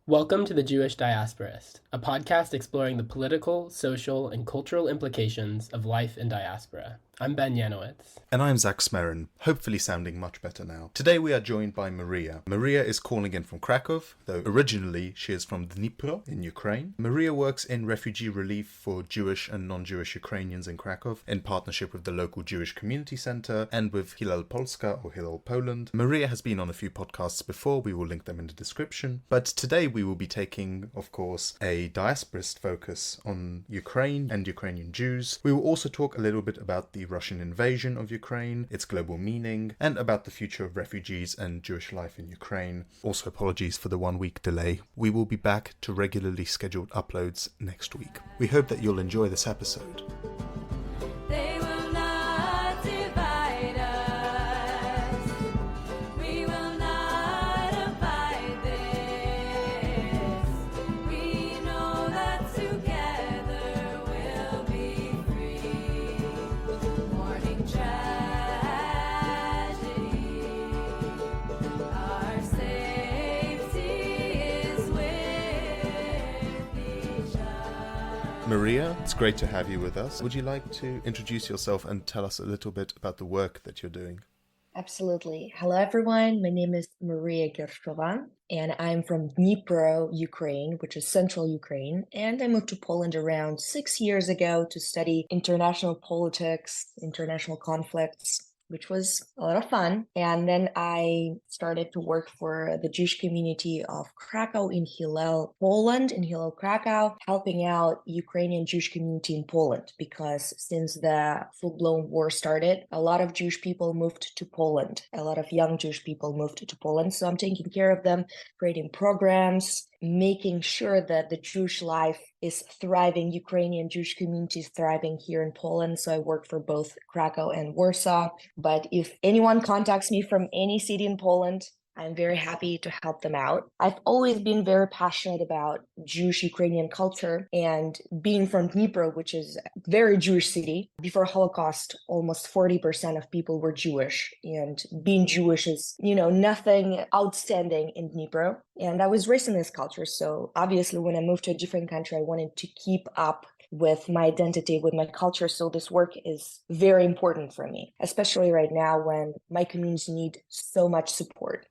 Welcome to the Jewish Diasporist, a podcast exploring the political, social, and cultural implications of life in diaspora. I'm Ben Yanowitz. And I'm Zach Smerin, hopefully sounding much better now. Today we are joined by Mariia. Mariia is calling in from Kraków, though originally she is from Dnipro in Ukraine. Mariia works in refugee relief for Jewish and non-Jewish Ukrainians in Kraków in partnership with the local Jewish Community Center and with Hillel Polska or Hillel Poland. Mariia has been on a few podcasts before, we will link them in the description. But today we will be taking, of course, a diasporist focus on Ukraine and Ukrainian Jews. We will also talk a little bit about the Russian invasion of Ukraine, its global meaning, and about the future of refugees and Jewish life in Ukraine. Also, apologies for the 1 week delay. We will be back to regularly scheduled uploads next week. We hope that you'll enjoy this episode. They will not divide us. We will not abide this. We know that together we'll be free. Mourning tragedy, our safety is with each other. Mariia, it's great to have you with us. Would you like to introduce yourself and tell us a little bit about the work that you're doing? Absolutely. Hello, everyone. My name is Mariia Hershova, and I'm from Dnipro, Ukraine, which is central Ukraine. And I moved to Poland around 6 years ago to study international politics, international conflicts, which was a lot of fun. And then I started to work for the Jewish community of Kraków in Hillel, Poland, in Hillel, Kraków, helping out Ukrainian Jewish community in Poland, because since the full-blown war started, a lot of Jewish people moved to Poland. A lot of young Jewish people moved to Poland. So I'm taking care of them, creating programs, making sure that the Jewish life is thriving, Ukrainian Jewish community is thriving here in Poland. So I work for both Kraków and Warsaw. But if anyone contacts me from any city in Poland, I'm very happy to help them out. I've always been very passionate about Jewish Ukrainian culture, and being from Dnipro, which is a very Jewish city. Before Holocaust, almost 40% of people were Jewish, and being Jewish is, nothing outstanding in Dnipro. And I was raised in this culture, so obviously when I moved to a different country, I wanted to keep up with my identity, with my culture. So this work is very important for me, especially right now when my community need so much support.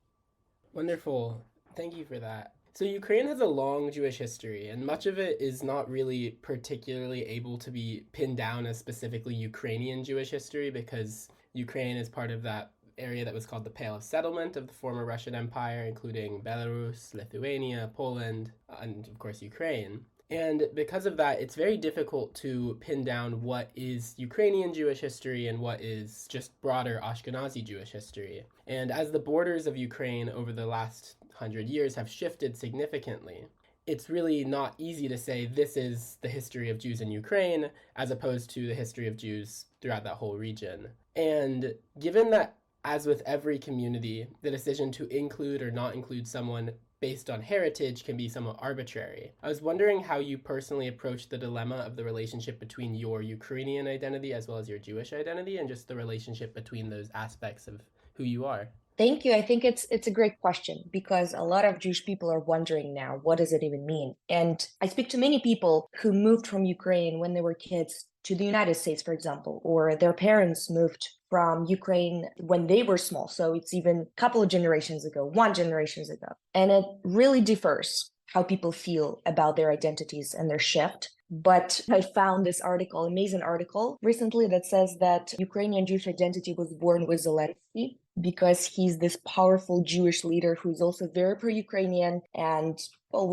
Wonderful. Thank you for that. So Ukraine has a long Jewish history, and much of it is not really particularly able to be pinned down as specifically Ukrainian Jewish history, because Ukraine is part of that area that was called the Pale of Settlement of the former Russian Empire, including Belarus, Lithuania, Poland, and of course Ukraine. And because of that, it's very difficult to pin down what is Ukrainian Jewish history and what is just broader Ashkenazi Jewish history. And as the borders of Ukraine over the last 100 years have shifted significantly, it's really not easy to say this is the history of Jews in Ukraine as opposed to the history of Jews throughout that whole region. And given that, as with every community, the decision to include or not include someone based on heritage can be somewhat arbitrary, I was wondering how you personally approach the dilemma of the relationship between your Ukrainian identity as well as your Jewish identity, and just the relationship between those aspects of who you are. Thank you. I think it's a great question, because a lot of Jewish people are wondering now, what does it even mean? And I speak to many people who moved from Ukraine when they were kids to the United States, for example, or their parents moved from Ukraine when they were small. So it's even a couple of generations ago, one generation ago. And it really differs how people feel about their identities and their shift. But I found this article, amazing article recently, that says that Ukrainian Jewish identity was born with Zelensky, because he's this powerful Jewish leader who is also very pro-Ukrainian and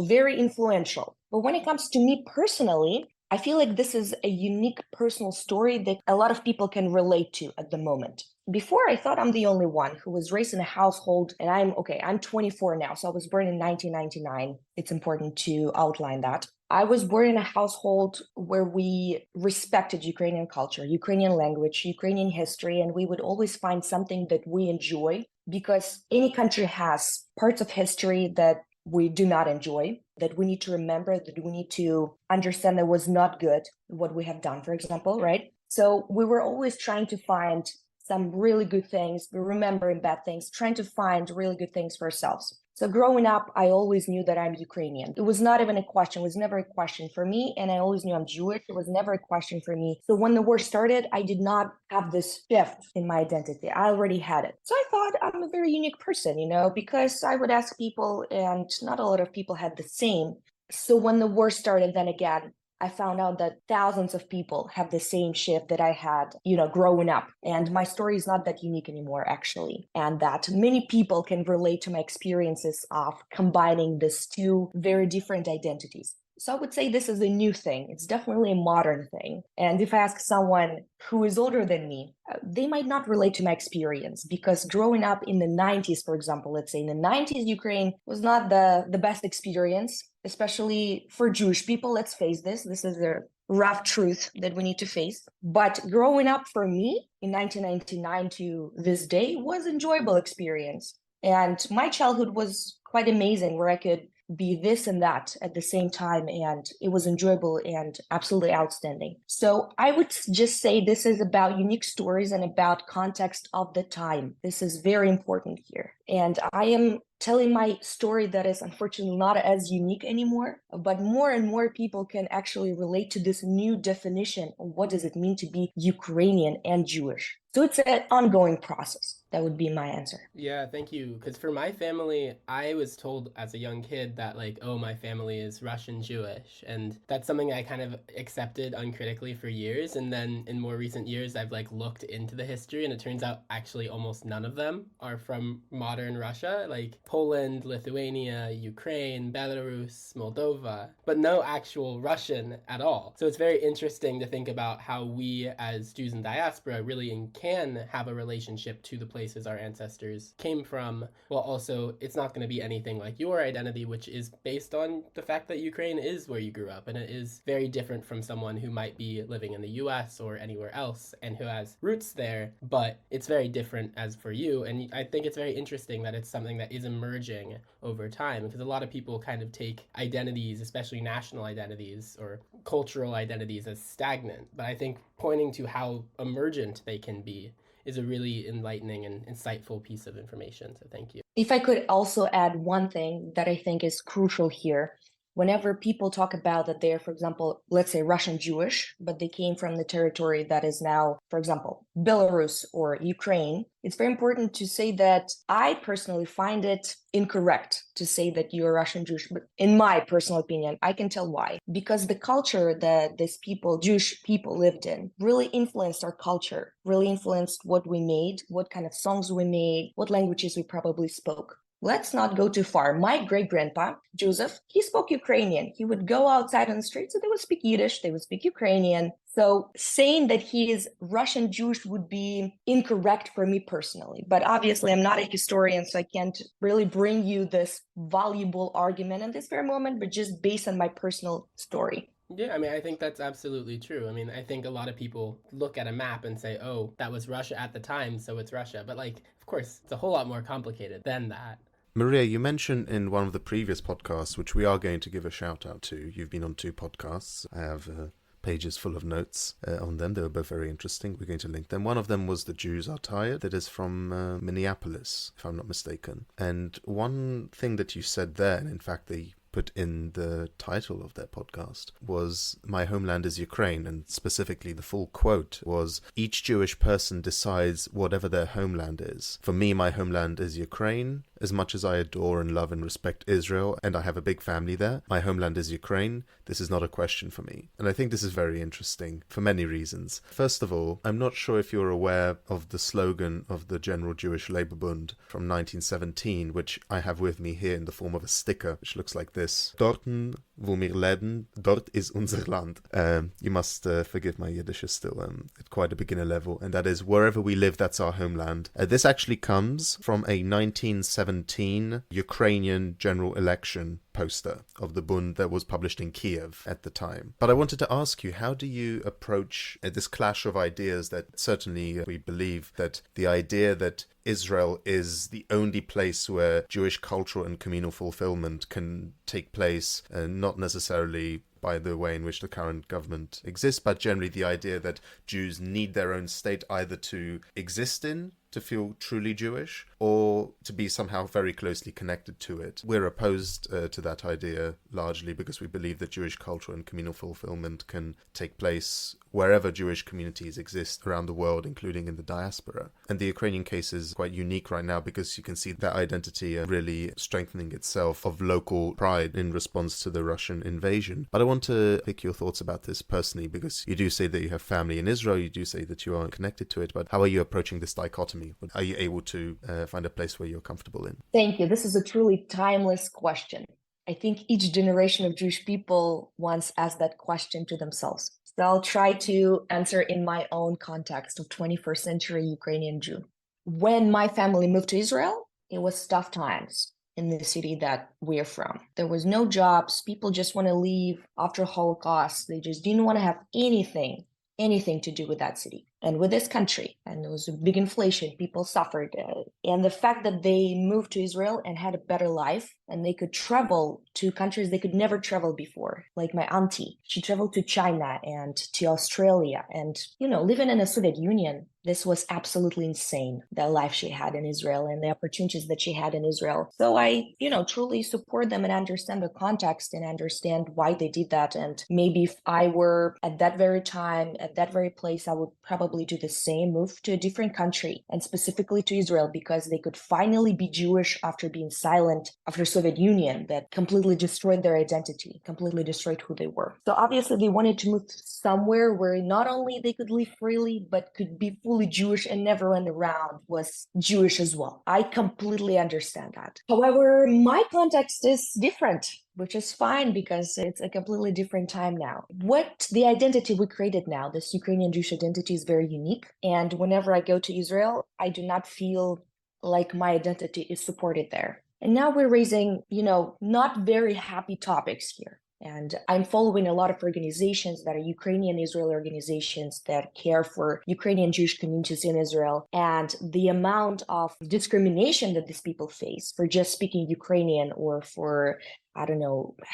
very influential. But when it comes to me personally, I feel like this is a unique personal story that a lot of people can relate to at the moment. Before, I thought I'm the only one who was raised in a household, and I'm 24 now, so I was born in 1999. It's important to outline that. I was born in a household where we respected Ukrainian culture, Ukrainian language, Ukrainian history, and we would always find something that we enjoy, because any country has parts of history that we do not enjoy, that we need to remember, that we need to understand that was not good, what we have done, for example, right? So we were always trying to find some really good things, remembering bad things, trying to find really good things for ourselves. So growing up, I always knew that I'm Ukrainian. It was not even a question. It was never a question for me. And I always knew I'm Jewish. It was never a question for me. So when the war started, I did not have this shift in my identity. I already had it. So I thought I'm a very unique person, because I would ask people and not a lot of people had the same. So when the war started, then again, I found out that thousands of people have the same shift that I had, growing up. And my story is not that unique anymore, actually. And that many people can relate to my experiences of combining these two very different identities. So I would say this is a new thing. It's definitely a modern thing. And if I ask someone who is older than me, they might not relate to my experience because growing up in the 90s, for example, let's say in the 90s, Ukraine was not the best experience, especially for Jewish people. Let's face this. This is a rough truth that we need to face. But growing up for me in 1999 to this day was an enjoyable experience. And my childhood was quite amazing where I could be this and that at the same time, and it was enjoyable and absolutely outstanding. So I would just say this is about unique stories and about context of the time. This is very important here. And I am telling my story that is unfortunately not as unique anymore, but more and more people can actually relate to this new definition of what does it mean to be Ukrainian and Jewish. So it's an ongoing process. That would be my answer. Yeah, thank you. Because for my family, I was told as a young kid that, my family is Russian Jewish. And that's something I kind of accepted uncritically for years. And then in more recent years, I've, looked into the history. And it turns out actually almost none of them are from modern Russia, like Poland, Lithuania, Ukraine, Belarus, Moldova, but no actual Russian at all. So it's very interesting to think about how we as Jews in diaspora really can have a relationship to the places our ancestors came from, while also it's not going to be anything like your identity, which is based on the fact that Ukraine is where you grew up, and it is very different from someone who might be living in the US or anywhere else and who has roots there, but it's very different as for you. And I think it's very interesting that it's something that is emerging over time, because a lot of people kind of take identities, especially national identities or cultural identities, as stagnant. But I think pointing to how emergent they can be is a really enlightening and insightful piece of information. So thank you. If I could also add one thing that I think is crucial here. Whenever people talk about that they're, for example, let's say Russian Jewish, but they came from the territory that is now, for example, Belarus or Ukraine, it's very important to say that I personally find it incorrect to say that you're Russian Jewish. But in my personal opinion, I can tell why. Because the culture that these people, Jewish people, lived in really influenced our culture, really influenced what we made, what kind of songs we made, what languages we probably spoke. Let's not go too far. My great-grandpa, Joseph, he spoke Ukrainian. He would go outside on the streets and they would speak Yiddish, they would speak Ukrainian. So saying that he is Russian Jewish would be incorrect for me personally. But obviously, I'm not a historian, so I can't really bring you this valuable argument in this very moment, but just based on my personal story. Yeah, I think that's absolutely true. I think a lot of people look at a map and say, oh, that was Russia at the time, so it's Russia. But of course, it's a whole lot more complicated than that. Mariia, you mentioned in one of the previous podcasts, which we are going to give a shout out to. You've been on 2 podcasts. I have pages full of notes on them. They were both very interesting. We're going to link them. One of them was The Jews Are Tired. That is from Minneapolis, if I'm not mistaken. And one thing that you said there, and in fact they put in the title of that podcast, was "My homeland is Ukraine," and specifically the full quote was, "Each Jewish person decides whatever their homeland is. For me, my homeland is Ukraine. As much as I adore and love and respect Israel, and I have a big family there, my homeland is Ukraine. This is not a question for me." And I think this is very interesting for many reasons. First of all, I'm not sure if you're aware of the slogan of the General Jewish Labor Bund from 1917, which I have with me here in the form of a sticker, which looks like this. Dorten, wo wir leben, dort ist unser Land. You must forgive my Yiddish is still at quite a beginner level, and that is, wherever we live, that's our homeland. This actually comes from a 1917 Ukrainian general election poster of the Bund that was published in Kiev at the time. But I wanted to ask you, how do you approach this clash of ideas that certainly we believe that the idea that Israel is the only place where Jewish cultural and communal fulfillment can take place, not necessarily by the way in which the current government exists, but generally the idea that Jews need their own state either to exist in, to feel truly Jewish or to be somehow very closely connected to it. We're opposed to that idea largely because we believe that Jewish culture and communal fulfillment can take place wherever Jewish communities exist around the world, including in the diaspora. And the Ukrainian case is quite unique right now because you can see that identity really strengthening itself of local pride in response to the Russian invasion. But I want to pick your thoughts about this personally, because you do say that you have family in Israel, you do say that you are connected to it, but how are you approaching this dichotomy? Are you able to find a place where you're comfortable in? Thank you. This is a truly timeless question. I think each generation of Jewish people once asked that question to themselves. So I'll try to answer in my own context of 21st century Ukrainian Jew. When my family moved to Israel, it was tough times in the city that we're from. There was no jobs. People just want to leave after Holocaust. They just didn't want to have anything to do with that city and with this country. And there was a big inflation. People suffered. And the fact that they moved to Israel and had a better life and they could travel to countries they could never travel before, like my auntie, she traveled to China and to Australia and, living in the Soviet Union. This was absolutely insane, the life she had in Israel and the opportunities that she had in Israel. So I, truly support them and understand the context and understand why they did that. And maybe if I were at that very time, at that very place, I would probably do the same, move to a different country and specifically to Israel because they could finally be Jewish after being silent after Soviet Union that completely destroyed their identity, completely destroyed who they were. So obviously they wanted to move somewhere where not only they could live freely, but could be fully Jewish and everyone around was Jewish as well. I completely understand that. However, my context is different, which is fine because it's a completely different time now. What the identity we created now, this Ukrainian Jewish identity, is very unique. And whenever I go to Israel, I do not feel like my identity is supported there. And now we're raising, not very happy topics here. And I'm following a lot of organizations that are Ukrainian Israeli organizations that care for Ukrainian Jewish communities in Israel. And the amount of discrimination that these people face for just speaking Ukrainian or for,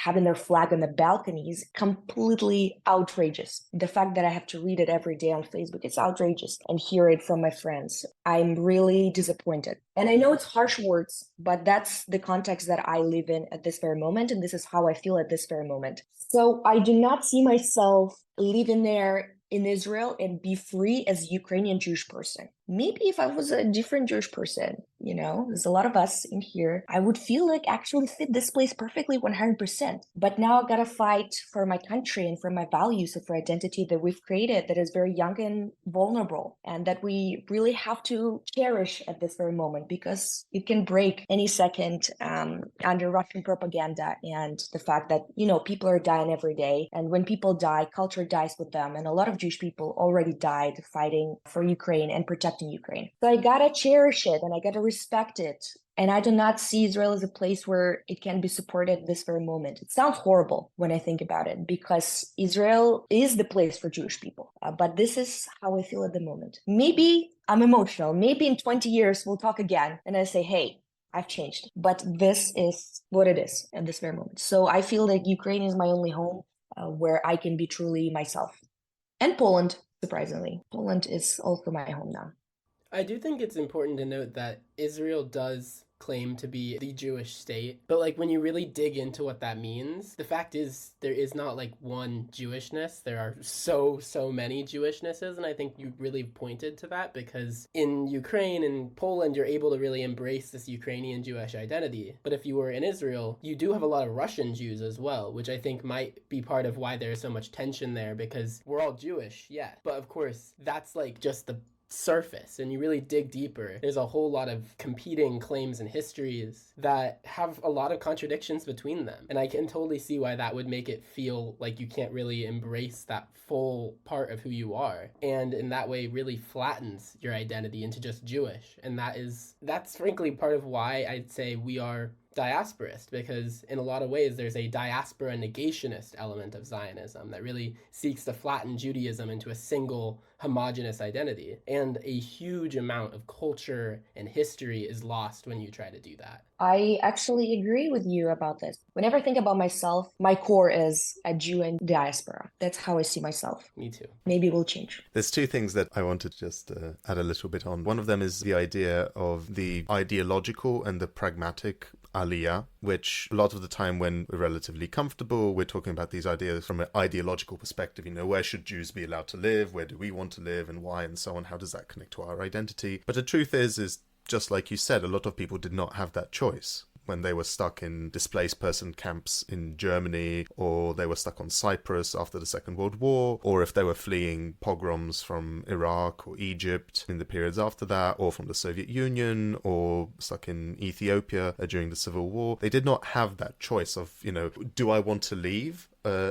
having their flag on the balcony is completely outrageous. The fact that I have to read it every day on Facebook, it's outrageous, and hear it from my friends. I'm really disappointed. And I know it's harsh words, but that's the context that I live in at this very moment, and this is how I feel at this very moment. So I do not see myself living there in Israel and be free as a Ukrainian Jewish person. Maybe if I was a different Jewish person, there's a lot of us in here, I would feel like actually fit this place perfectly 100%. But now I gotta fight for my country and for my values and for identity that we've created that is very young and vulnerable and that we really have to cherish at this very moment because it can break any second under Russian propaganda and the fact that, people are dying every day. And when people die, culture dies with them. And a lot of Jewish people already died fighting for Ukraine and protecting Ukraine. So I gotta cherish it and I gotta respect it. And I do not see Israel as a place where it can be supported this very moment. It sounds horrible when I think about it because Israel is the place for Jewish people. But this is how I feel at the moment. Maybe I'm emotional. Maybe in 20 years we'll talk again and I say, hey, I've changed. But this is what it is at this very moment. So I feel that Ukraine is my only home where I can be truly myself. And Poland, surprisingly. Poland is also my home now. I do think it's important to note that Israel does claim to be the Jewish state, but when you really dig into what that means, the fact is there is not one Jewishness. There are so many Jewishnesses, and I think you really pointed to that because in Ukraine and Poland you're able to really embrace this Ukrainian Jewish identity. But if you were in Israel, you do have a lot of Russian Jews as well, which I think might be part of why there's so much tension there because we're all Jewish, yeah. But of course, that's just the surface, and you really dig deeper, there's a whole lot of competing claims and histories that have a lot of contradictions between them. And I can totally see why that would make it feel like you can't really embrace that full part of who you are. And in that way really flattens your identity into just Jewish. And that's frankly part of why I'd say we are diasporist, because in a lot of ways there's a diaspora negationist element of Zionism that really seeks to flatten Judaism into a single homogenous identity. And a huge amount of culture and history is lost when you try to do that. I actually agree with you about this. Whenever I think about myself, my core is a Jew in diaspora. That's how I see myself. Me too. Maybe it will change. There's two things that I wanted to just add a little bit on. One of them is the idea of the ideological and the pragmatic aliyah, which a lot of the time when we're relatively comfortable, we're talking about these ideas from an ideological perspective. You know, where should Jews be allowed to live? Where do we want to live and why and so on? How does that connect to our identity? But the truth is just like you said, a lot of people did not have that choice when they were stuck in displaced person camps in Germany, or they were stuck on Cyprus after the Second World War, or if they were fleeing pogroms from Iraq or Egypt in the periods after that, or from the Soviet Union, or stuck in Ethiopia during the Civil War. They did not have that choice of, you know, do I want to leave?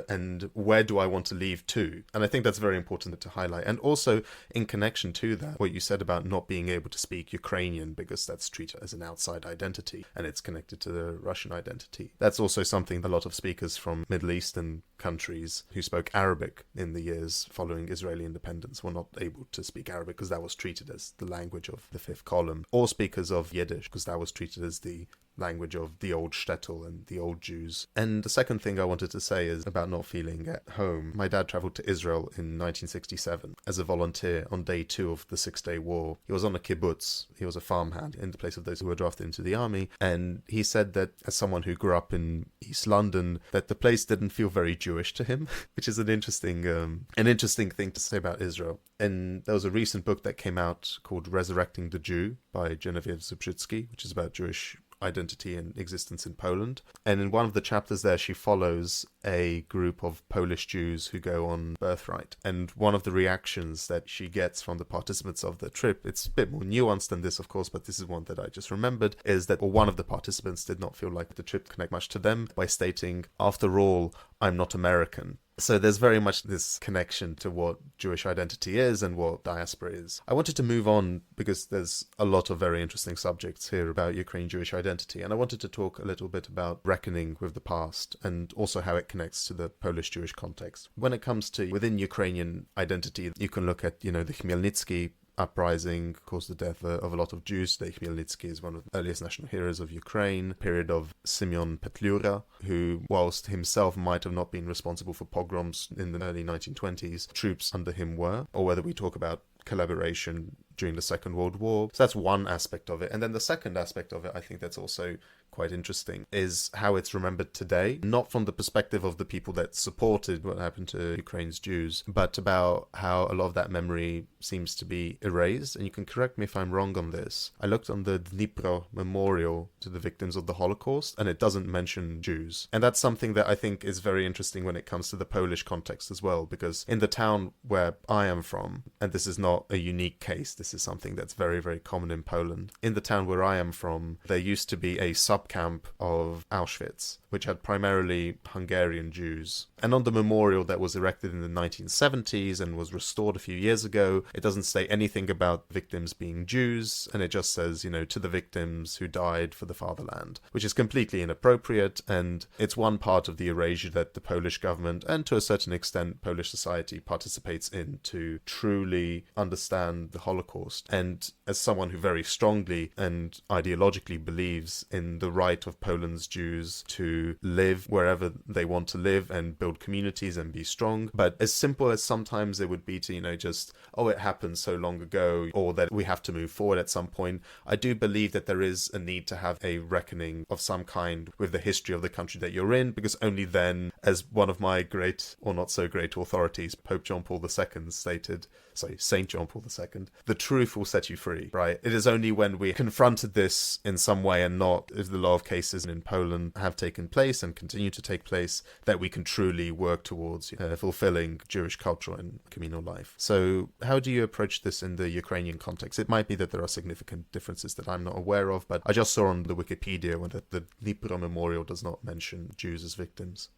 And where do I want to leave to? And I think that's very important to highlight. And also, in connection to that, what you said about not being able to speak Ukrainian because that's treated as an outside identity and it's connected to the Russian identity. That's also something a lot of speakers from Middle Eastern countries who spoke Arabic in the years following Israeli independence were not able to speak Arabic because that was treated as the language of the fifth column, or speakers of Yiddish because that was treated as the language of the old shtetl and the old Jews. And the second thing I wanted to say is about not feeling at home. My dad traveled to Israel in 1967 as a volunteer on day 2 of the Six-Day War. He was on a kibbutz. He was a farmhand in the place of those who were drafted into the army. And he said that as someone who grew up in East London, that the place didn't feel very Jewish to him, which is an interesting thing to say about Israel. And there was a recent book that came out called Resurrecting the Jew by Genevieve Zubrzycki, which is about Jewish identity and existence in Poland. And in one of the chapters there, she follows a group of Polish Jews who go on birthright. And one of the reactions that she gets from the participants of the trip, it's a bit more nuanced than this, of course, but this is one that I just remembered, is that one of the participants did not feel like the trip connect much to them by stating, after all, I'm not American. So there's very much this connection to what Jewish identity is and what diaspora is. I wanted to move on because there's a lot of very interesting subjects here about Ukrainian Jewish identity, and I wanted to talk a little bit about reckoning with the past and also how it connects to the Polish Jewish context. When it comes to within Ukrainian identity, you can look at, the Khmelnytsky uprising caused the death of a lot of Jews. Lech Khmelnytsky is one of the earliest national heroes of Ukraine. Period of Simeon Petlura, who, whilst himself might have not been responsible for pogroms in the early 1920s, troops under him were. Or whether we talk about collaboration during the Second World War. So that's one aspect of it. And then the second aspect of it, I think that's also quite interesting, is how it's remembered today, not from the perspective of the people that supported what happened to Ukraine's Jews, but about how a lot of that memory seems to be erased. And you can correct me if I'm wrong on this. I looked on the Dnipro memorial to the victims of the Holocaust, and it doesn't mention Jews. And that's something that I think is very interesting when it comes to the Polish context as well, because in the town where I am from, and this is not a unique case, this is something that's very, very common in Poland. In the town where I am from, there used to be a subcamp of Auschwitz, which had primarily Hungarian Jews. And on the memorial that was erected in the 1970s and was restored a few years ago, it doesn't say anything about victims being Jews, and it just says, to the victims who died for the fatherland, which is completely inappropriate, and it's one part of the erasure that the Polish government, and to a certain extent Polish society, participates in to truly understand the Holocaust. And as someone who very strongly and ideologically believes in the right of Poland's Jews to live wherever they want to live and build communities and be strong, but as simple as sometimes it would be to, just, it happened so long ago, or that we have to move forward at some point, I do believe that there is a need to have a reckoning of some kind with the history of the country that you're in, because only then, as one of my great or not so great authorities, Pope John Paul II stated, Saint John Paul II, the truth will set you free, right? It is only when we confronted this in some way, and not as the law of cases in Poland have taken place and continue to take place, that we can truly work towards fulfilling Jewish cultural and communal life. So how do you approach this in the Ukrainian context? It might be that there are significant differences that I'm not aware of, but I just saw on the Wikipedia that the Dnipro memorial does not mention Jews as victims.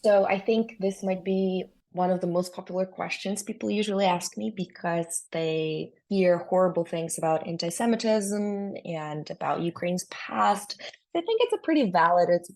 So I think this might be one of the most popular questions people usually ask me because they hear horrible things about anti-Semitism and about Ukraine's past. I think it's a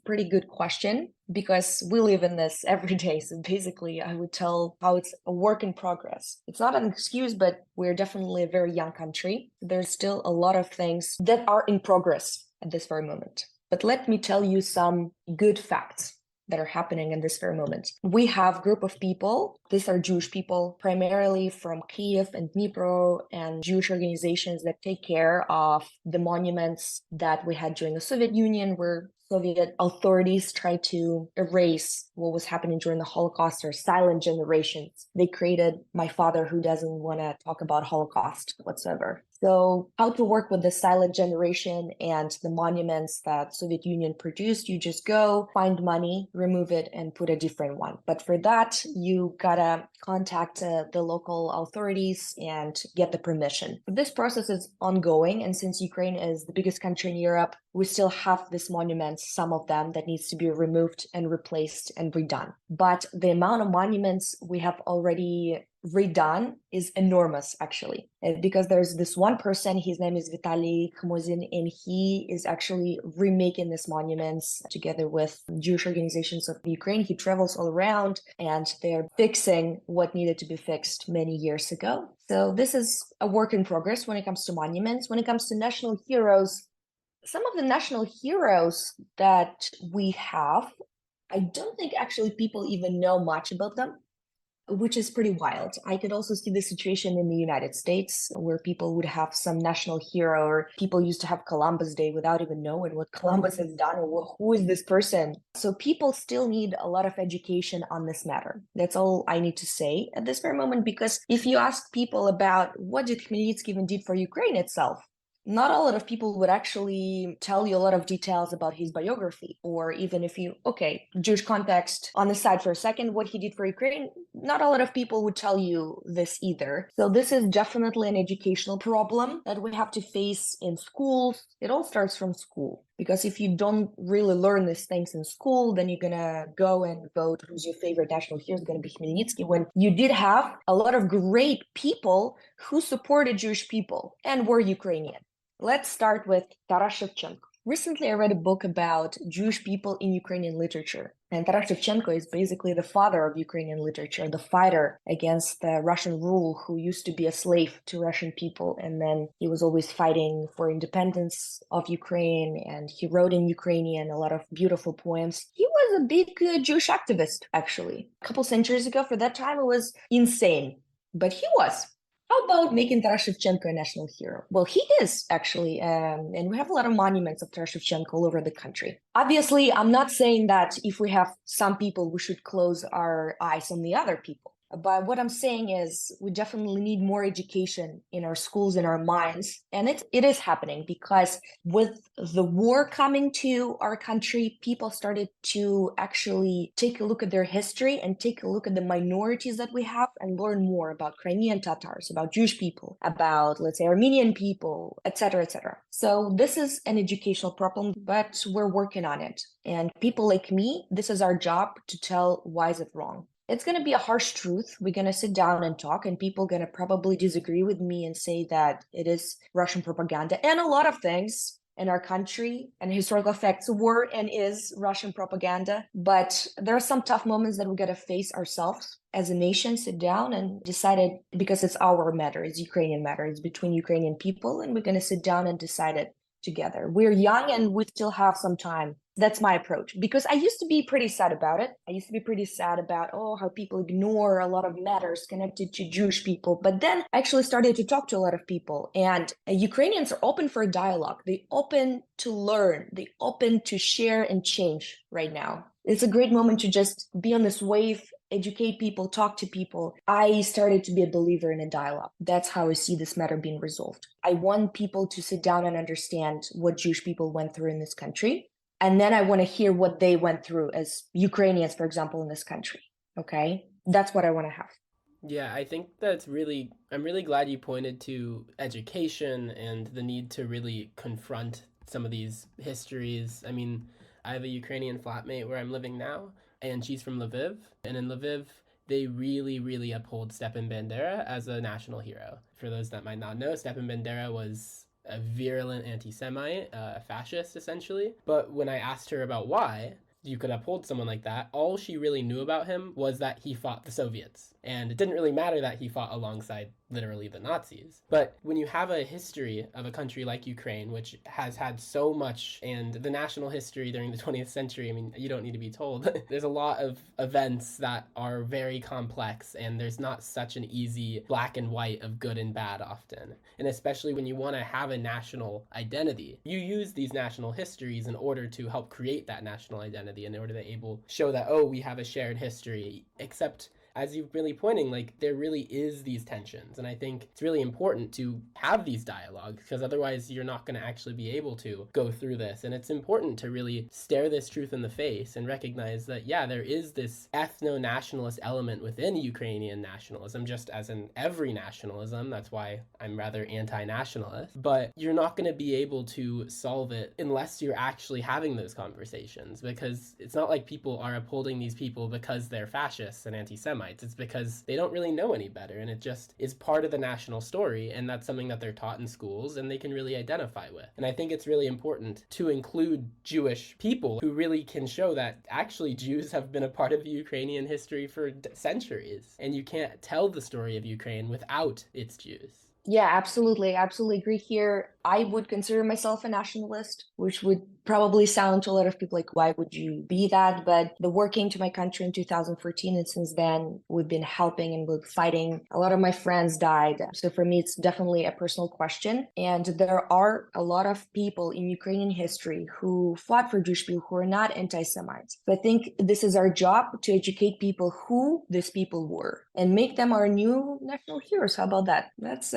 pretty good question because we live in this every day. So basically, I would tell how it's a work in progress. It's not an excuse, but we're definitely a very young country. There's still a lot of things that are in progress at this very moment. But let me tell you some good facts that are happening in this very moment. We have a group of people. These are Jewish people, primarily from Kiev and Dnipro, and Jewish organizations that take care of the monuments that we had during the Soviet Union, where Soviet authorities tried to erase what was happening during the Holocaust, or silent generations. They created My Father Who Doesn't Want to Talk About Holocaust whatsoever. So how to work with the silent generation and the monuments that Soviet Union produced, you just go find money, remove it, and put a different one. But for that, you gotta contact the local authorities and get the permission. This process is ongoing, and since Ukraine is the biggest country in Europe, we still have these monuments, some of them that needs to be removed and replaced and redone. But the amount of monuments we have already redone is enormous, actually, because there's this one person, his name is Vitaly Khmozin, and he is actually remaking these monuments together with Jewish organizations of Ukraine. He travels all around and they're fixing what needed to be fixed many years ago. So this is a work in progress when it comes to monuments. When it comes to national heroes, some of the national heroes that we have, I don't think actually people even know much about them, which is pretty wild. I could also see the situation in the United States where people would have some national hero, or people used to have Columbus Day without even knowing what Columbus has done or who is this person. So people still need a lot of education on this matter. That's all I need to say at this very moment, because if you ask people about what did Khmelnytsky even did for Ukraine itself, not a lot of people would actually tell you a lot of details about his biography, or even if you, okay, Jewish context on the side for a second, what he did for Ukraine, not a lot of people would tell you this either. So this is definitely an educational problem that we have to face in schools. It all starts from school, because if you don't really learn these things in school, then you're gonna go and vote who's your favorite national hero is gonna be Khmelnytsky, when you did have a lot of great people who supported Jewish people and were Ukrainian. Let's start with Taras Shevchenko. Recently, I read a book about Jewish people in Ukrainian literature. And Taras Shevchenko is basically the father of Ukrainian literature, the fighter against the Russian rule, who used to be a slave to Russian people. And then he was always fighting for independence of Ukraine. And he wrote in Ukrainian a lot of beautiful poems. He was a big Jewish activist, actually. A couple centuries ago, for that time, it was insane. But he was. How about making Taras Shevchenko a national hero? Well, he is actually, and we have a lot of monuments of Taras Shevchenko all over the country. Obviously, I'm not saying that if we have some people, we should close our eyes on the other people. But what I'm saying is we definitely need more education in our schools, in our minds. And it is happening, because with the war coming to our country, people started to actually take a look at their history and take a look at the minorities that we have and learn more about Crimean Tatars, about Jewish people, about, let's say, Armenian people, etc., etc. So this is an educational problem, but we're working on it. And people like me, this is our job to tell why is it wrong. It's going to be a harsh truth. We're going to sit down and talk, and people are going to probably disagree with me and say that it is Russian propaganda. And a lot of things in our country and historical facts were and is Russian propaganda. But there are some tough moments that we got to face ourselves as a nation, sit down and decide it, because it's our matter, it's Ukrainian matter, it's between Ukrainian people, and we're going to sit down and decide it together. We're young and we still have some time. That's my approach, because I used to be pretty sad about it. I used to be pretty sad about, how people ignore a lot of matters connected to Jewish people. But then I actually started to talk to a lot of people, and Ukrainians are open for a dialogue. They open to learn. They open to share and change right now. It's a great moment to just be on this wave, educate people, talk to people. I started to be a believer in a dialogue. That's how I see this matter being resolved. I want people to sit down and understand what Jewish people went through in this country. And then I want to hear what they went through as Ukrainians, for example, in this country. Okay? That's what I want to have. Yeah, I think I'm really glad you pointed to education and the need to really confront some of these histories. I mean, I have a Ukrainian flatmate where I'm living now, and she's from Lviv. And in Lviv, they really, really uphold Stepan Bandera as a national hero. For those that might not know, Stepan Bandera was a virulent anti-Semite, a fascist essentially. But when I asked her about why you could uphold someone like that, all she really knew about him was that he fought the Soviets. And it didn't really matter that he fought alongside literally the Nazis. But when you have a history of a country like Ukraine, which has had so much, and the national history during the 20th century, I mean, you don't need to be told. There's a lot of events that are very complex, and there's not such an easy black and white of good and bad often. And especially when you want to have a national identity, you use these national histories in order to help create that national identity, in order to able show that, oh, we have a shared history, except as you've really pointing, like, there really is these tensions. And I think it's really important to have these dialogues, because otherwise you're not going to actually be able to go through this. And it's important to really stare this truth in the face and recognize that, yeah, there is this ethno-nationalist element within Ukrainian nationalism, just as in every nationalism. That's why I'm rather anti-nationalist. But you're not going to be able to solve it unless you're actually having those conversations, because it's not like people are upholding these people because they're fascists and anti-Semites. It's because they don't really know any better, and it just is part of the national story, and that's something that they're taught in schools and they can really identify with. And I think it's really important to include Jewish people who really can show that actually Jews have been a part of Ukrainian history for centuries, and you can't tell the story of Ukraine without its Jews. Yeah, absolutely. Absolutely agree here. I would consider myself a nationalist, which would probably sound to a lot of people like, why would you be that? But the war came to my country in 2014, and since then we've been helping and we're fighting. A lot of my friends died. So for me, it's definitely a personal question. And there are a lot of people in Ukrainian history who fought for Jewish people who are not anti-Semites. So I think this is our job, to educate people who these people were and make them our new national heroes. How about that? That's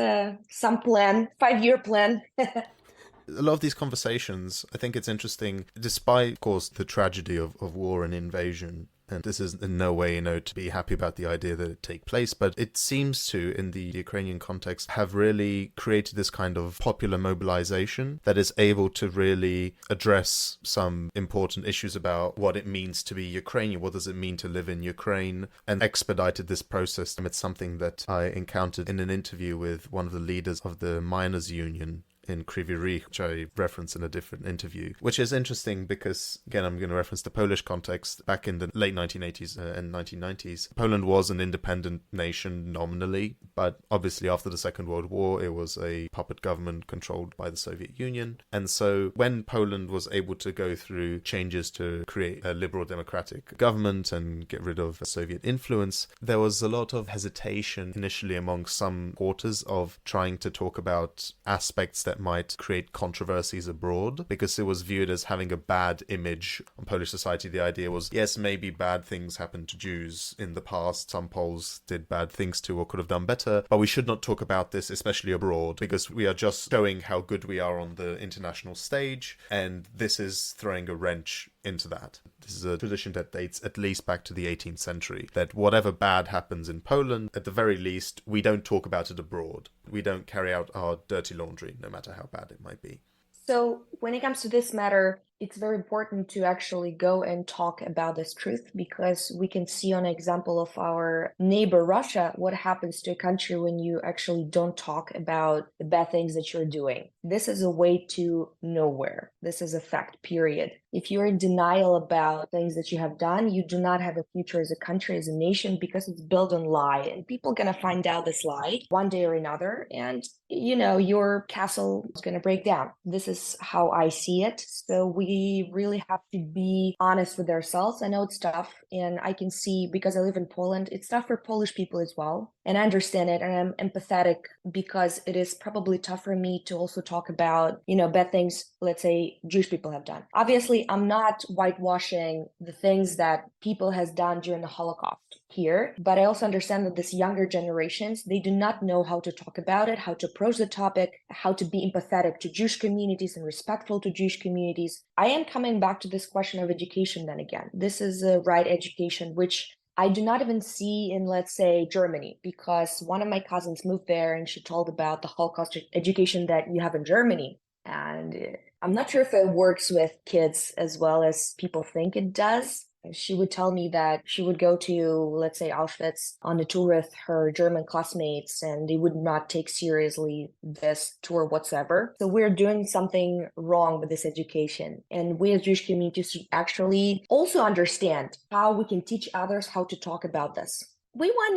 some plan, 5-year plan. A lot of these conversations, I think it's interesting, despite, of course, the tragedy of war and invasion. And this is in no way, to be happy about the idea that it take place, but it seems to, in the Ukrainian context, have really created this kind of popular mobilization that is able to really address some important issues about what it means to be Ukrainian, what does it mean to live in Ukraine, and expedited this process. And it's something that I encountered in an interview with one of the leaders of the miners' union in Kryvyi Rih, which I reference in a different interview, which is interesting because, again, I'm going to reference the Polish context. Back in the late 1980s and 1990s, Poland was an independent nation nominally, but obviously after the Second World War, it was a puppet government controlled by the Soviet Union. And so when Poland was able to go through changes to create a liberal democratic government and get rid of Soviet influence, there was a lot of hesitation initially among some quarters of trying to talk about aspects that might create controversies abroad, because it was viewed as having a bad image on Polish society. The idea was, yes, maybe bad things happened to Jews in the past, some Poles did bad things too or could have done better, but we should not talk about this, especially abroad, because we are just showing how good we are on the international stage, and this is throwing a wrench into that. This is a tradition that dates at least back to the 18th century, that whatever bad happens in Poland, at the very least, we don't talk about it abroad. We don't carry out our dirty laundry, no matter how bad it might be. So when it comes to this matter, it's very important to actually go and talk about this truth, because we can see on an example of our neighbor Russia what happens to a country when you actually don't talk about the bad things that you're doing. This is a way to nowhere. This is a fact, period. If you're in denial about things that you have done, you do not have a future as a country, as a nation, because it's built on lie, and people are going to find out this lie one day or another, and your castle is going to break down. This is how I see it. So we really have to be honest with ourselves. I know it's tough, and I can see, because I live in Poland, it's tough for Polish people as well. And I understand it, and I'm empathetic, because it is probably tough for me to also talk about, bad things, let's say, Jewish people have done. Obviously, I'm not whitewashing the things that people has done during the Holocaust here, but I also understand that these younger generations, they do not know how to talk about it, how to approach the topic, how to be empathetic to Jewish communities and respectful to Jewish communities. I am coming back to this question of education then again. This is a right education, which I do not even see in, let's say, Germany, because one of my cousins moved there and she told about the Holocaust education that you have in Germany. And I'm not sure if it works with kids as well as people think it does. She would tell me that she would go to, let's say, Auschwitz on a tour with her German classmates, and they would not take seriously this tour whatsoever. So we're doing something wrong with this education. And we as Jewish communities should actually also understand how we can teach others how to talk about this. We want,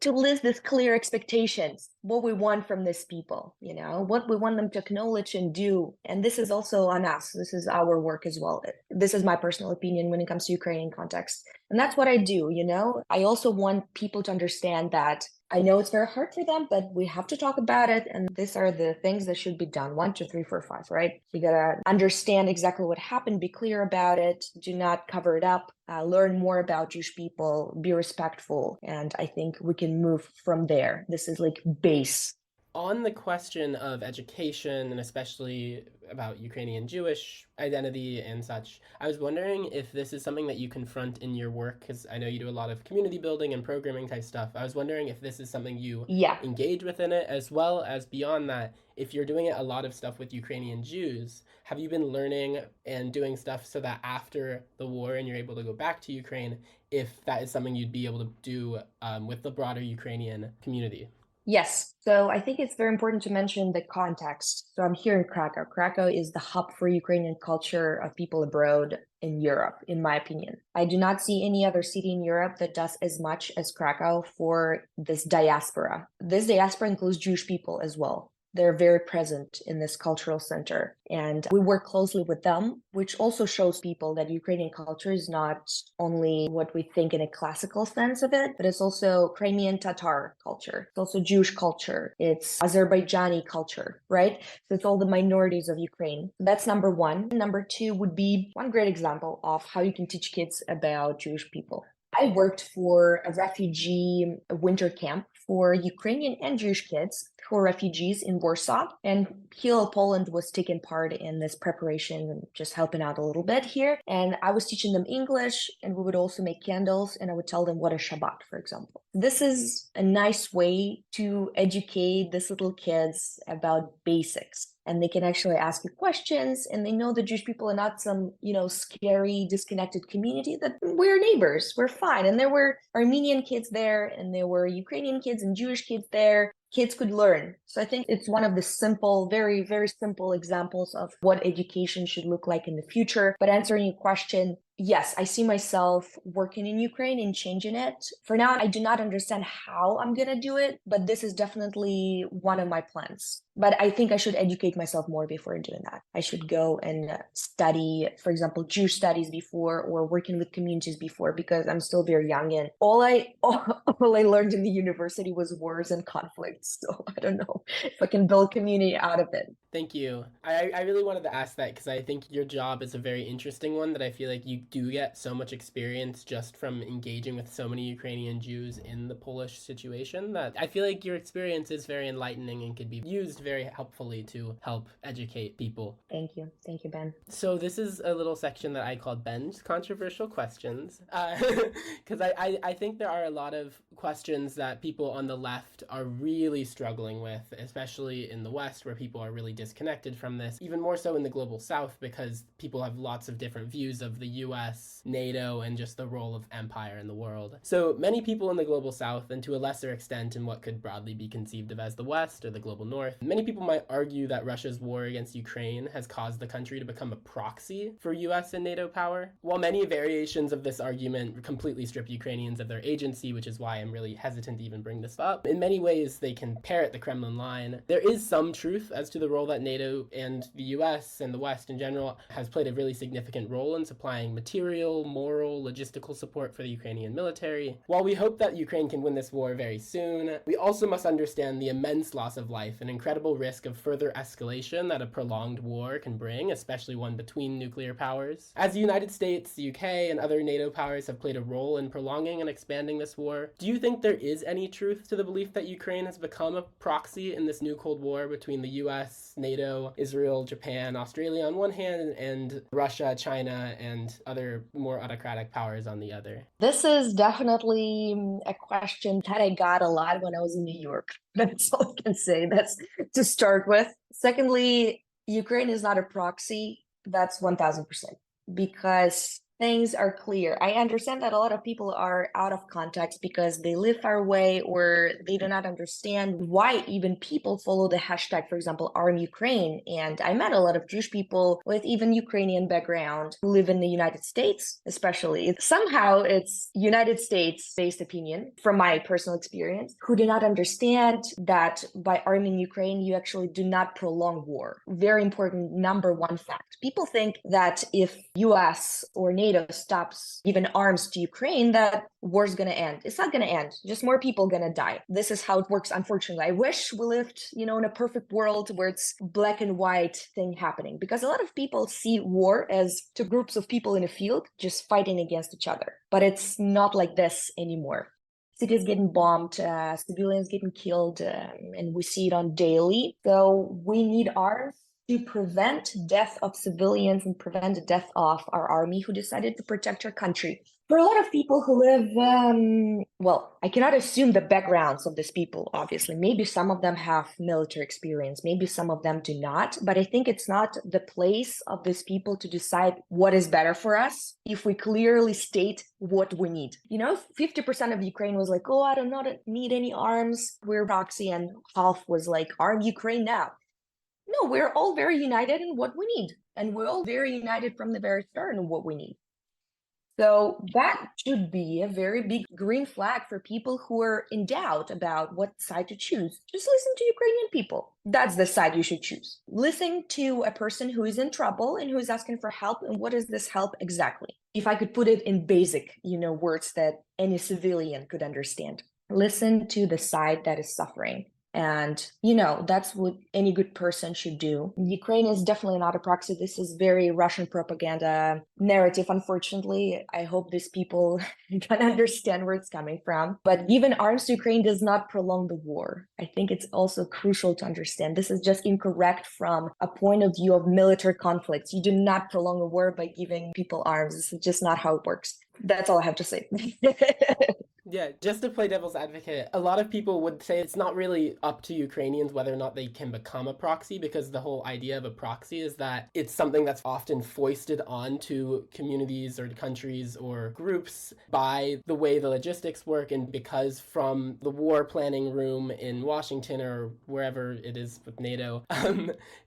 to list this clear expectations, what we want from these people, what we want them to acknowledge and do. And this is also on us. This is our work as well. This is my personal opinion when it comes to Ukrainian context. And that's what I do, I also want people to understand that I know it's very hard for them, but we have to talk about it. And these are the things that should be done. 1, 2, 3, 4, 5, right? You gotta understand exactly what happened, be clear about it, do not cover it up, learn more about Jewish people, be respectful. And I think we can move from there. This is like base. On the question of education, and especially about Ukrainian Jewish identity and such, I was wondering if this is something that you confront in your work, because I know you do a lot of community building and programming type stuff. I was wondering if this is something you engage within it, as well as beyond that, if you're doing a lot of stuff with Ukrainian Jews, have you been learning and doing stuff so that after the war and you're able to go back to Ukraine, if that is something you'd be able to do with the broader Ukrainian community? Yes. So I think it's very important to mention the context. So I'm here in Krakow. Krakow is the hub for Ukrainian culture of people abroad in Europe, in my opinion. I do not see any other city in Europe that does as much as Krakow for this diaspora. This diaspora includes Jewish people as well. They're very present in this cultural center, and we work closely with them, which also shows people that Ukrainian culture is not only what we think in a classical sense of it, but it's also Crimean Tatar culture. It's also Jewish culture. It's Azerbaijani culture, right? So it's all the minorities of Ukraine. That's number one. Number two would be one great example of how you can teach kids about Jewish people. I worked for a refugee winter camp for Ukrainian and Jewish kids who are refugees in Warsaw. And Hillel, Poland was taking part in this preparation and just helping out a little bit here. And I was teaching them English, and we would also make candles, and I would tell them what is Shabbat, for example. This is a nice way to educate these little kids about basics. And they can actually ask you questions, and they know that Jewish people are not some, scary, disconnected community, that we're neighbors, we're fine. And there were Armenian kids there, and there were Ukrainian kids and Jewish kids there. Kids could learn. So I think it's one of the simple, very, very simple examples of what education should look like in the future. But answering your question, yes, I see myself working in Ukraine and changing it. For now, I do not understand how I'm going to do it, but this is definitely one of my plans. But I think I should educate myself more before doing that. I should go and study, for example, Jewish studies before, or working with communities before, because I'm still very young, and all I learned in the university was wars and conflicts. So I don't know if I can build community out of it. Thank you. I really wanted to ask that because I think your job is a very interesting one, that I feel like you do get so much experience just from engaging with so many Ukrainian Jews in the Polish situation, that I feel like your experience is very enlightening and could be used very helpfully to help educate people. Thank you. Thank you, Ben. So this is a little section that I called Ben's Controversial Questions, because I think there are a lot of questions that people on the left are really struggling with, especially in the West, where people are really disconnected from this, even more so in the global South, because people have lots of different views of the US, NATO, and just the role of empire in the world. So many people in the global South, and to a lesser extent in what could broadly be conceived of as the West or the global North, many people might argue that Russia's war against Ukraine has caused the country to become a proxy for US and NATO power. While many variations of this argument completely strip Ukrainians of their agency, which is why I'm really hesitant to even bring this up, in many ways they can parrot the Kremlin line. There is some truth as to the role that NATO and the US and the West in general has played a really significant role in supplying material, moral, logistical support for the Ukrainian military. While we hope that Ukraine can win this war very soon, we also must understand the immense loss of life and incredible risk of further escalation that a prolonged war can bring, especially one between nuclear powers. As the United States, the UK, and other NATO powers have played a role in prolonging and expanding this war, do you think there is any truth to the belief that Ukraine has become a proxy in this new Cold War between the US, NATO, Israel, Japan, Australia on one hand, and Russia, China, and other more autocratic powers on the other? This is definitely a question that I got a lot when I was in New York. That's all I can say. That's to start with. Secondly, Ukraine is not a proxy. That's 1000%, because Things are clear. I understand that a lot of people are out of context because they live far away or they do not understand why even people follow the hashtag, for example, Arm Ukraine. And I met a lot of Jewish people with even Ukrainian background who live in the United States, especially. Somehow it's United States-based opinion from my personal experience, who do not understand that by arming Ukraine, you actually do not prolong war. Very important number one fact. People think that if US or NATO stops giving arms to Ukraine, that war's going to end. It's not going to end. Just more people going to die. This is how it works, unfortunately. I wish we lived, in a perfect world where it's black and white thing happening, because a lot of people see war as two groups of people in a field just fighting against each other. But it's not like this anymore. Cities getting bombed, civilians getting killed, and we see it on daily. So we need arms to prevent death of civilians and prevent the death of our army who decided to protect our country. For a lot of people who live, I cannot assume the backgrounds of these people, obviously. Maybe some of them have military experience, maybe some of them do not, but I think it's not the place of these people to decide what is better for us if we clearly state what we need. 50% of Ukraine was like, oh, I do not need any arms, we're proxy, and half was like, arm Ukraine now. No, we're all very united in what we need. And we're all very united from the very start in what we need. So that should be a very big green flag for people who are in doubt about what side to choose. Just listen to Ukrainian people. That's the side you should choose. Listen to a person who is in trouble and who is asking for help. And what is this help exactly? If I could put it in basic, words that any civilian could understand. Listen to the side that is suffering. And, that's what any good person should do. Ukraine is definitely not a proxy. This is very Russian propaganda narrative, unfortunately. I hope these people can understand where it's coming from. But giving arms to Ukraine does not prolong the war. I think it's also crucial to understand. This is just incorrect from a point of view of military conflicts. You do not prolong a war by giving people arms. This is just not how it works. That's all I have to say. Yeah, just to play devil's advocate, a lot of people would say it's not really up to Ukrainians whether or not they can become a proxy, because the whole idea of a proxy is that it's something that's often foisted onto communities or countries or groups by the way the logistics work, and because from the war planning room in Washington or wherever it is with NATO,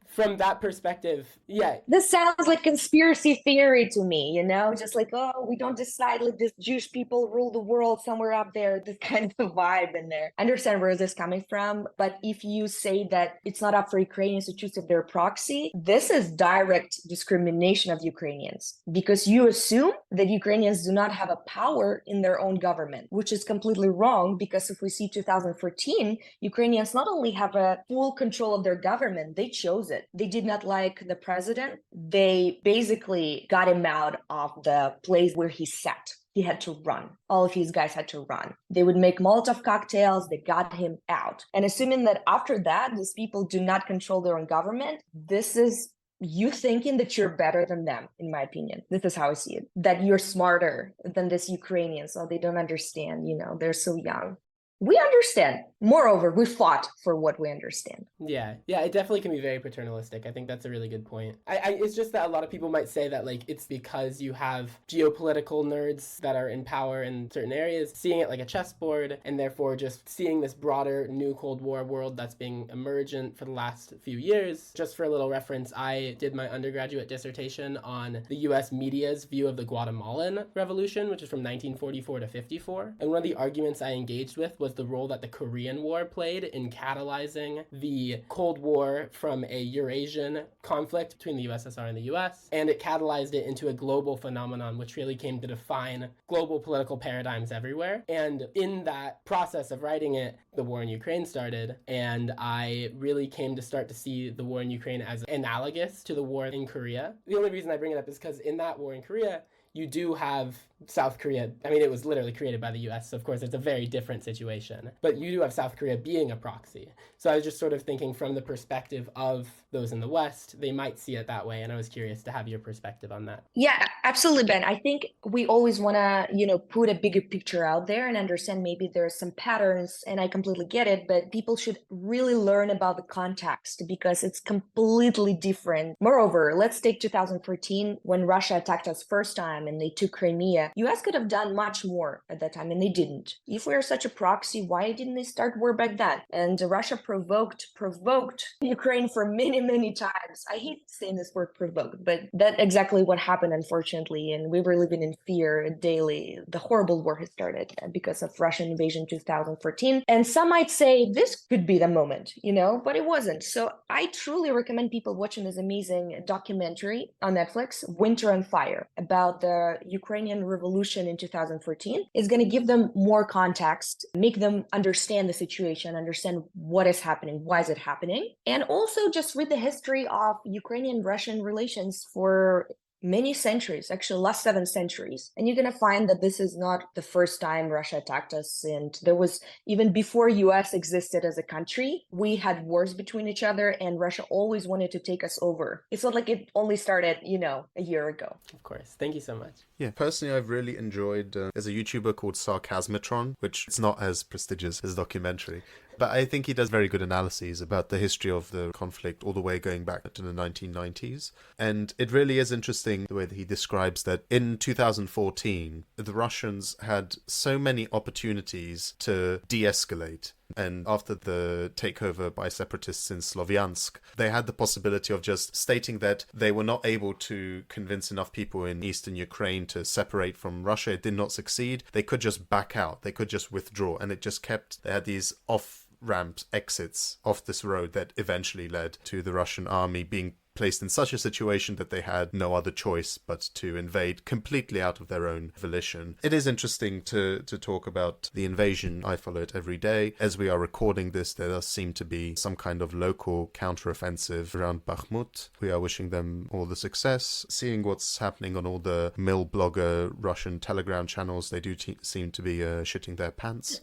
from that perspective, yeah. This sounds like conspiracy theory to me, just like, oh, we don't decide, like this Jewish people rule the world somewhere up there, this kind of vibe in there. I understand where this is coming from, but if you say that it's not up for Ukrainians to choose if they're a proxy, this is direct discrimination of Ukrainians, because you assume that Ukrainians do not have a power in their own government, which is completely wrong, because if we see 2014, Ukrainians not only have a full control of their government, they chose it. They did not like the president. They basically got him out of the place where he sat. He had to run. All of his guys had to run. They would make Molotov cocktails. They got him out. And assuming that after that, these people do not control their own government, this is you thinking that you're better than them, in my opinion. This is how I see it. That you're smarter than this Ukrainian, so they don't understand, they're so young. We understand. Moreover, we fought for what we understand. Yeah, it definitely can be very paternalistic. I think that's a really good point. It's just that a lot of people might say that, like, it's because you have geopolitical nerds that are in power in certain areas, seeing it like a chessboard, and therefore just seeing this broader new Cold War world that's being emergent for the last few years. Just for a little reference, I did my undergraduate dissertation on the US media's view of the Guatemalan Revolution, which is from 1944 to 54. And one of the arguments I engaged with was the role that the Korean War played in catalyzing the Cold War from a Eurasian conflict between the USSR and the US, and it catalyzed it into a global phenomenon which really came to define global political paradigms everywhere. And in that process of writing it, the war in Ukraine started, and I really came to start to see the war in Ukraine as analogous to the war in Korea. The only reason I bring it up is because in that war in Korea, you do have South Korea. I mean, it was literally created by the US, so of course it's a very different situation. But you do have South Korea being a proxy. So I was just sort of thinking from the perspective of those in the West, they might see it that way, and I was curious to have your perspective on that. Yeah, absolutely, Ben. I think we always want to, put a bigger picture out there and understand maybe there are some patterns, and I completely get it, but people should really learn about the context because it's completely different. Moreover, let's take 2014 when Russia attacked us first time. time and they took Crimea, US could have done much more at that time, and they didn't. If we are such a proxy, why didn't they start war back then? And Russia provoked Ukraine for many times. I hate saying this word provoked, but that's exactly what happened, unfortunately. And we were living in fear daily. The horrible war has started because of Russian invasion 2014. And some might say this could be the moment, but it wasn't. So I truly recommend people watching this amazing documentary on Netflix, Winter on Fire, about the Ukrainian revolution in 2014. It's going to give them more context, make them understand the situation, understand what is happening, why is it happening, and also just read the history of Ukrainian-Russian relations for many centuries, actually last 7 centuries. And you're going to find that this is not the first time Russia attacked us. And there was, even before US existed as a country, we had wars between each other, and Russia always wanted to take us over. It's not like it only started, a year ago. Of course. Thank you so much. Yeah, personally, I've really enjoyed, there's a YouTuber called Sarcasmitron, which is not as prestigious as a documentary, but I think he does very good analyses about the history of the conflict all the way going back to the 1990s. And it really is interesting the way that he describes that in 2014, the Russians had so many opportunities to de-escalate. And after the takeover by separatists in Slovyansk, they had the possibility of just stating that they were not able to convince enough people in eastern Ukraine to separate from Russia. It did not succeed. They could just back out. They could just withdraw. And it just kept, they had these off-ramps, exits off this road that eventually led to the Russian army being placed in such a situation that they had no other choice but to invade completely out of their own volition. It is interesting to talk about the invasion. I follow it every day. As we are recording this, there does seem to be some kind of local counteroffensive around Bakhmut. We are wishing them all the success. Seeing what's happening on all the mill blogger Russian Telegram channels, they do seem to be shitting their pants,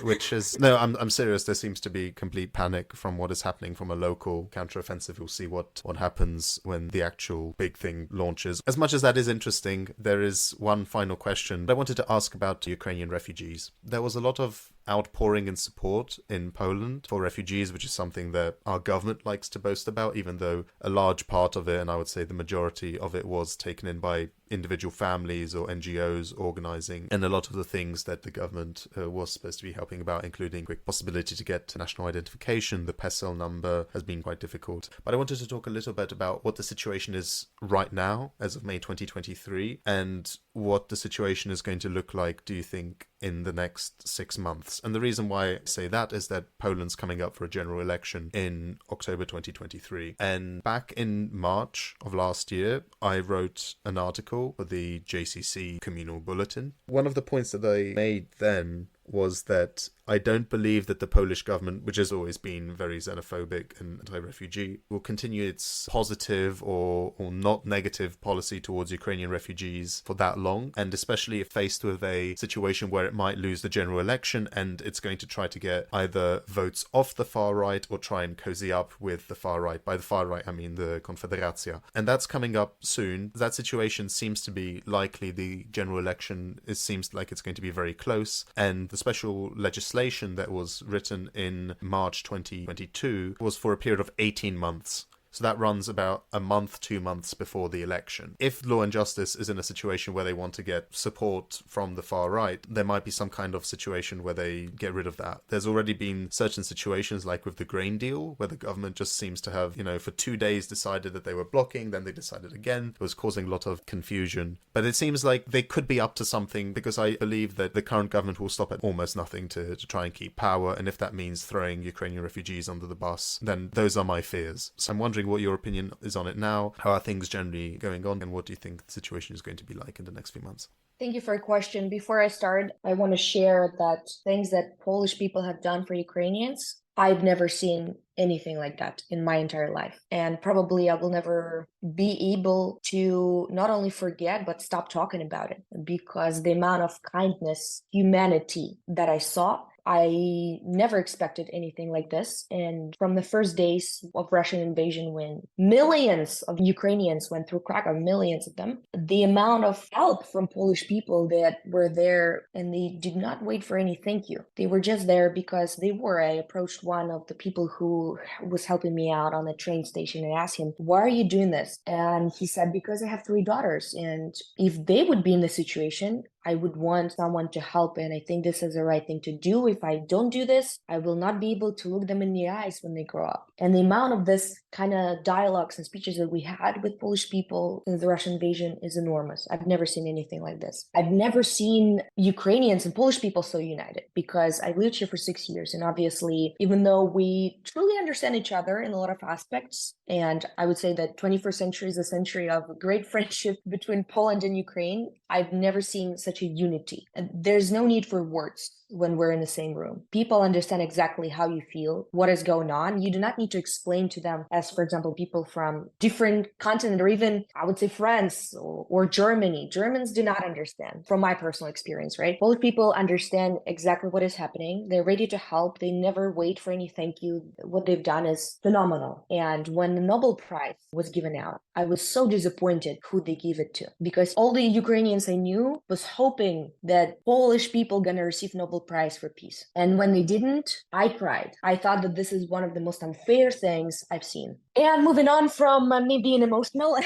which is... No, I'm serious. There seems to be complete panic from what is happening from a local counteroffensive. We'll see what happens when the actual big thing launches. As much as that is interesting, there is one final question I wanted to ask about Ukrainian refugees. There was a lot of outpouring in support in Poland for refugees, which is something that our government likes to boast about, even though a large part of it, and I would say the majority of it, was taken in by individual families or NGOs organizing, and a lot of the things that the government was supposed to be helping about, including quick possibility to get national identification, the PESEL number, has been quite difficult. But I wanted to talk a little bit about what the situation is right now, as of May 2023, and what the situation is going to look like, do you think, in the next 6 months. And the reason why I say that is that Poland's coming up for a general election in October 2023. And back in March of last year, I wrote an article for the JCC Communal Bulletin. One of the points that I made then was that I don't believe that the Polish government, which has always been very xenophobic and anti-refugee, will continue its positive or not negative policy towards Ukrainian refugees for that long, and especially if faced with a situation where it might lose the general election and it's going to try to get either votes off the far right or try and cozy up with the far right. By the far right, I mean the Konfederacja. And that's coming up soon. That situation seems to be likely. The general election, it seems like it's going to be very close, and the special legislation that was written in March 2022 was for a period of 18 months. So that runs about a month, 2 months before the election. If Law and Justice is in a situation where they want to get support from the far right, there might be some kind of situation where they get rid of that. There's already been certain situations, like with the grain deal, where the government just seems to have, for 2 days decided that they were blocking, then they decided again. It was causing a lot of confusion. But it seems like they could be up to something, because I believe that the current government will stop at almost nothing to try and keep power. And if that means throwing Ukrainian refugees under the bus, then those are my fears. So I'm wondering what your opinion is on it now. How are things generally going on, and what do you think the situation is going to be like in the next few months? Thank you for your question. Before I start, I want to share that things that Polish people have done for Ukrainians, I've never seen anything like that in my entire life. And probably I will never be able to not only forget, but stop talking about it, because the amount of kindness, humanity that I saw, I never expected anything like this. And from the first days of Russian invasion, when millions of Ukrainians went through Krakow, millions of them, the amount of help from Polish people that were there, and they did not wait for any thank you. They were just there because they were. I approached one of the people who was helping me out on the train station and asked him, why are you doing this? And he said, because I have 3 daughters. And if they would be in this situation, I would want someone to help. And I think this is the right thing to do. If I don't do this, I will not be able to look them in the eyes when they grow up. And the amount of this kind of dialogues and speeches that we had with Polish people since the Russian invasion is enormous. I've never seen anything like this. I've never seen Ukrainians and Polish people so united, because I lived here for 6 years. And obviously, even though we truly understand each other in a lot of aspects, and I would say that 21st century is a century of great friendship between Poland and Ukraine, I've never seen such a unity. And there's no need for words when we're in the same room. People understand exactly how you feel, what is going on. You do not need to explain to them, as for example, people from different continent, or even I would say France or Germany. Germans do not understand, from my personal experience, right? Polish people understand exactly what is happening. They're ready to help. They never wait for any thank you. What they've done is phenomenal. And when the Nobel Prize was given out, I was so disappointed who they gave it to, because all the Ukrainians I knew was hoping that Polish people gonna receive Nobel Prize for peace. And when they didn't, I cried. I thought that this is one of the most unfair things I've seen. And moving on from me being emotional,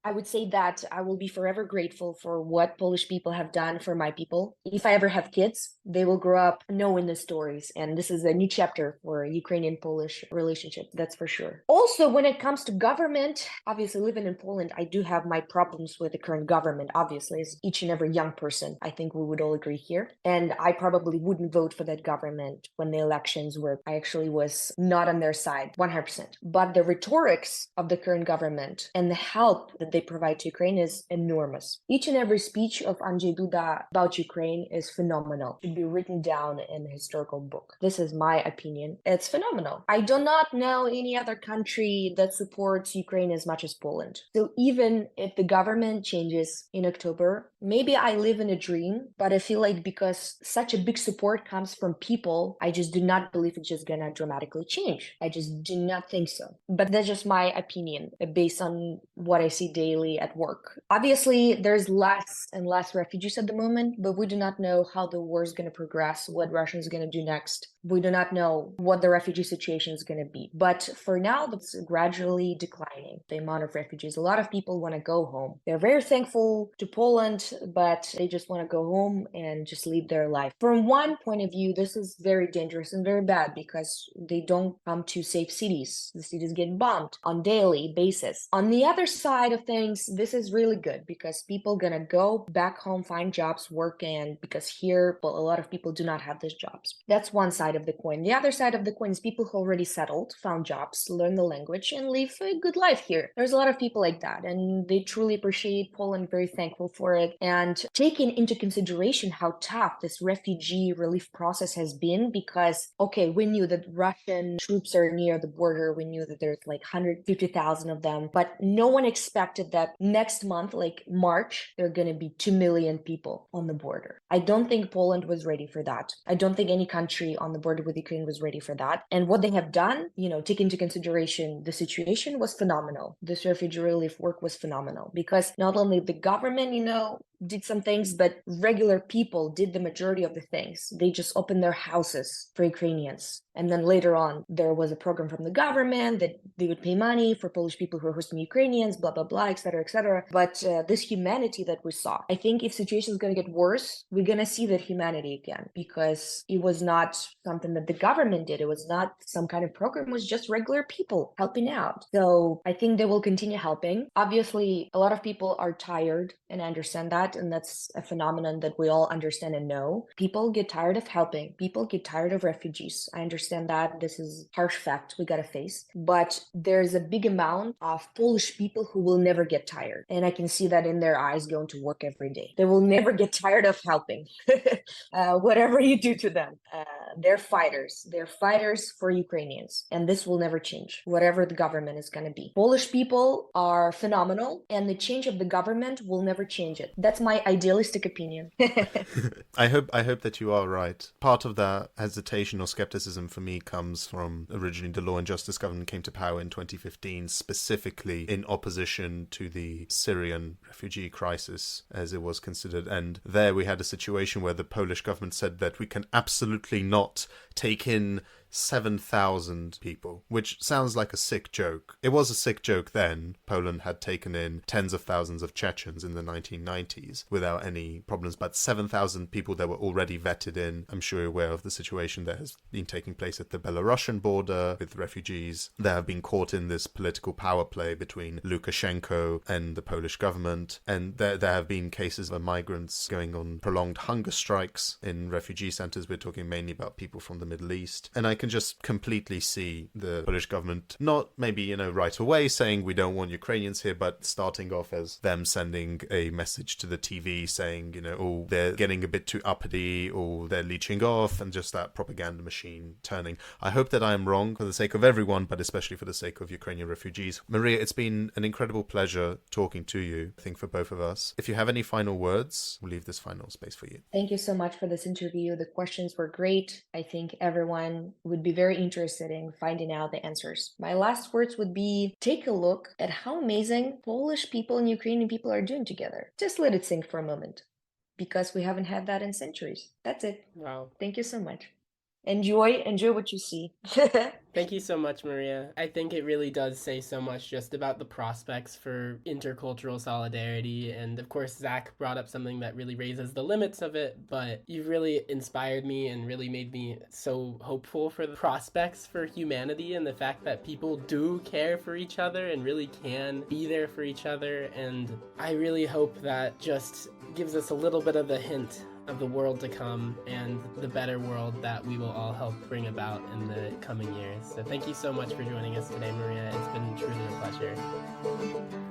I would say that I will be forever grateful for what Polish people have done for my people. If I ever have kids, they will grow up knowing the stories. And this is a new chapter for Ukrainian-Polish relationship, that's for sure. Also, when it comes to government, obviously living in Poland, I do have my problems with the current government, obviously, as each and every young person. I think we would all agree here. And I probably wouldn't vote for that government when the elections were. I actually was not on their side, 100%. But the rhetorics of the current government and the help that they provide to Ukraine is enormous. Each and every speech of Andrzej Duda about Ukraine is phenomenal. It should be written down in a historical book. This is my opinion. It's phenomenal. I do not know any other country that supports Ukraine as much as Poland. So even if the government changes in October, maybe I live in a dream, but I feel like because such a big support comes from people, I just do not believe it's just gonna dramatically change. I just do not think so. But that's just my opinion based on what I see daily at work. Obviously, there's less and less refugees at the moment, but we do not know how the war is going to progress, what Russia is going to do next. We do not know what the refugee situation is going to be. But for now, it's gradually declining, the amount of refugees. A lot of people want to go home. They're very thankful to Poland, but they just want to go home and just live their life. From one point of view, this is very dangerous and very bad because they don't come to safe cities. The cities get bombed on daily basis. On the other side of things, this is really good because people gonna go back home, find jobs, work, and because here, well, a lot of people do not have these jobs. That's one side of the coin. The other side of the coin is people who already settled, found jobs, learn the language, and live a good life here. There's a lot of people like that, and they truly appreciate Poland, very thankful for it. And taking into consideration how tough this refugee relief process has been, because, okay, we knew that Russian troops are near the border, we knew that there's like 150,000 of them, but no one expected that next month, like March, there are going to be 2 million people on the border. I don't think Poland was ready for that. I don't think any country on the border with Ukraine was ready for that. And what they have done, take into consideration the situation, was phenomenal. This refugee relief work was phenomenal because not only the government, did some things, but regular people did the majority of the things. They just opened their houses for Ukrainians. And then later on, there was a program from the government that they would pay money for Polish people who are hosting Ukrainians, blah, blah, blah, et cetera, et cetera. But this humanity that we saw, I think if situation is going to get worse, we're going to see that humanity again, because it was not something that the government did. It was not some kind of program. It was just regular people helping out. So I think they will continue helping. Obviously, a lot of people are tired, and I understand that. And that's a phenomenon that we all understand and know. People get tired of helping. People get tired of refugees. I understand that. This is harsh fact we gotta face. But there's a big amount of Polish people who will never get tired. And I can see that in their eyes going to work every day. They will never get tired of helping. Whatever you do to them. They're fighters. They're fighters for Ukrainians. And this will never change, whatever the government is gonna be. Polish people are phenomenal, and the change of the government will never change it. That's That's my idealistic opinion. I hope that you are right. Part of that hesitation or skepticism for me comes from originally the Law and Justice government came to power in 2015, specifically in opposition to the Syrian refugee crisis, as it was considered. And there we had a situation where the Polish government said that we can absolutely not take in 7,000 people, which sounds like a sick joke. It was a sick joke then. Poland had taken in tens of thousands of Chechens in the 1990s without any problems, but 7,000 people that were already vetted in. I'm sure you're aware of the situation that has been taking place at the Belarusian border with refugees that have been caught in this political power play between Lukashenko and the Polish government. And there have been cases of migrants going on prolonged hunger strikes in refugee centers. We're talking mainly about people from the Middle East. And I can just completely see the Polish government not maybe, right away saying we don't want Ukrainians here, but starting off as them sending a message to the TV saying, oh, they're getting a bit too uppity or they're leeching off, and just that propaganda machine turning. I hope that I am wrong for the sake of everyone, but especially for the sake of Ukrainian refugees. Mariia, it's been an incredible pleasure talking to you, I think for both of us. If you have any final words, we'll leave this final space for you. Thank you so much for this interview. The questions were great. I think everyone would be very interested in finding out the answers. My last words would be, take a look at how amazing Polish people and Ukrainian people are doing together. Just let it sink for a moment, because we haven't had that in centuries. That's it. Wow. Thank you so much. Enjoy what you see. Thank you so much, Mariia. I think it really does say so much just about the prospects for intercultural solidarity. And of course, Zach brought up something that really raises the limits of it, but you've really inspired me and really made me so hopeful for the prospects for humanity and the fact that people do care for each other and really can be there for each other. And I really hope that just gives us a little bit of a hint of the world to come and the better world that we will all help bring about in the coming years. So thank you so much for joining us today, Mariia. It's been truly a pleasure.